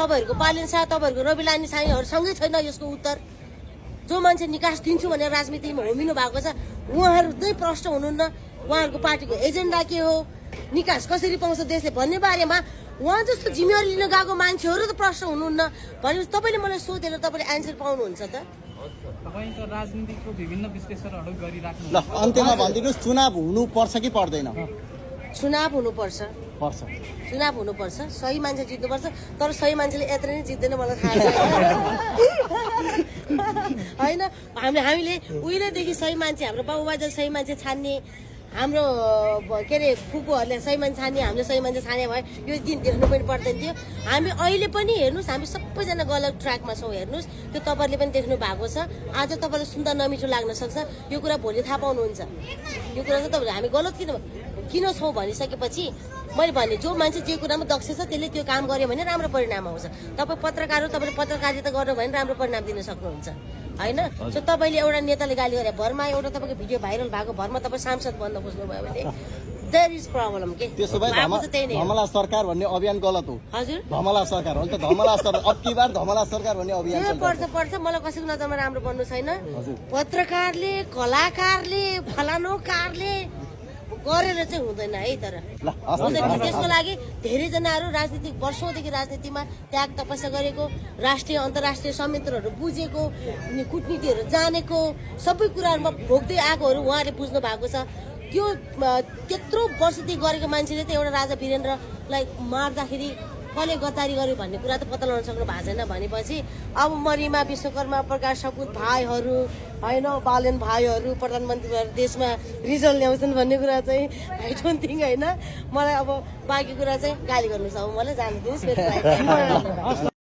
तपाईहरुको पालिन शाह तपाईहरुको रवि लामी छानेहरुसँगै छैन यसको उत्तर। जो मान्छे निकास दिन्छु भनेर राजनीतिमा होमिनु भएको छ उहाँहरु नै प्रश्न हुनुहुन्न। उहाँहरुको पार्टीको एजेन्डा के हो, निकास कसरी पाउँछ देशले भन्ने बारेमा उहाँ जस्तो जिम्मेवारी लिन गएको मान्छेहरु त प्रश्न हुनुहुन्न। भनेपछि तपाईले मलाई सोधेर तपाईले आन्सर पाउनुहुन्छ त? तपाईको राजनीतिको विभिन्न विश्लेषणहरु गरिराख्नु। ल अन्त्यमा भनिदिनुस् चुनाव हुनु पर्छ कि पर्दैन? चुनाव हुनुपर्छ। पर्छ। चुनाव हुनुपर्छ, सही मान्छे जित्नुपर्छ। तर सही मान्छेले यत्रै नै जित्दैन मलाई थाहा छ हैन। हामीले उहिलेदेखि सही मान्छे, हाम्रो बाबुबाजे सही मान्छे छान्ने, हाम्रो के अरे फुपूहरूले सही मान्छे छान्ने, हामीले सही मान्छे छाने भए यो दिन देख्नु पनि पर्दैन थियो। हामी अहिले पनि हेर्नुहोस्, हामी सबैजना गलत ट्र्याकमा छौँ। हेर्नुहोस्, त्यो तपाईँले पनि देख्नु भएको छ। आज तपाईँलाई सुन्दा नमिठो लाग्न सक्छ, यो कुरा भोलि थाहा पाउनुहुन्छ। यो कुरा चाहिँ तपाईँले हामी गलत किन छौँ भनिसकेपछि मैले भने जो मान्छे जे कुरामा दक्ष छ त्यसले त्यो काम गर्यो भने राम्रो परिणाम आउँछ। तपाईँ पत्रकार हो, तपाईँले पत्रकारिता गर्नु भने राम्रो परिणाम दिन सक्नुहुन्छ हैन। सो तपाईँले एउटा नेताले गाली गरे भरमा, एउटा तपाईँको भिडियो भाइरल भएको भरमा तपाईँ सांसद बन्न खोज्नुभयो भने देयर इज प्रब्लम के। त्यसो भए धमला सरकार भन्ने अभियान गलत हो। हजुर, धमला सरकार हो नि त। धमला सरकार अब की बार धमला सरकार भन्ने अभियान पर्छ। मलाई कसैको नजरमा राम्रो बन्नु छैन। पत्रकारले, कलाकारले, फलानुकारले गरेर चाहिँ हुँदैन है। तर त्यसको लागि धेरैजनाहरू राजनीतिक वर्षौंदेखि राजनीतिमा त्याग तपस्या गरेको, राष्ट्रिय अन्तर्राष्ट्रिय संयन्त्रहरू बुझेको, कूटनीतिहरू जानेको, सबै कुराहरूमा भोग्दै आएकोहरू उहाँले बुझ्नु भएको छ। त्यो त्यत्रो वर्षदेखि गरेको मान्छेले त एउटा राजा वीरेन्द्रलाई मार्दाखेरि कसले गद्दारी गर्यो भन्ने कुरा त पत्ता लगाउन सक्नु भएको छैन। भनेपछि अब मरिमा, विश्वकर्मा, प्रकाश सपुत भाइहरू होइन, बालेन भाइहरू प्रधानमन्त्री भएर देशमा रिजल्ट ल्याउँछन् भन्ने कुरा चाहिँ आई डोन्ट थिङ्क होइन। मलाई अब बाँकी कुरा चाहिँ गाली गर्नुहोस्, अब मलाई जानु दिनुहोस्।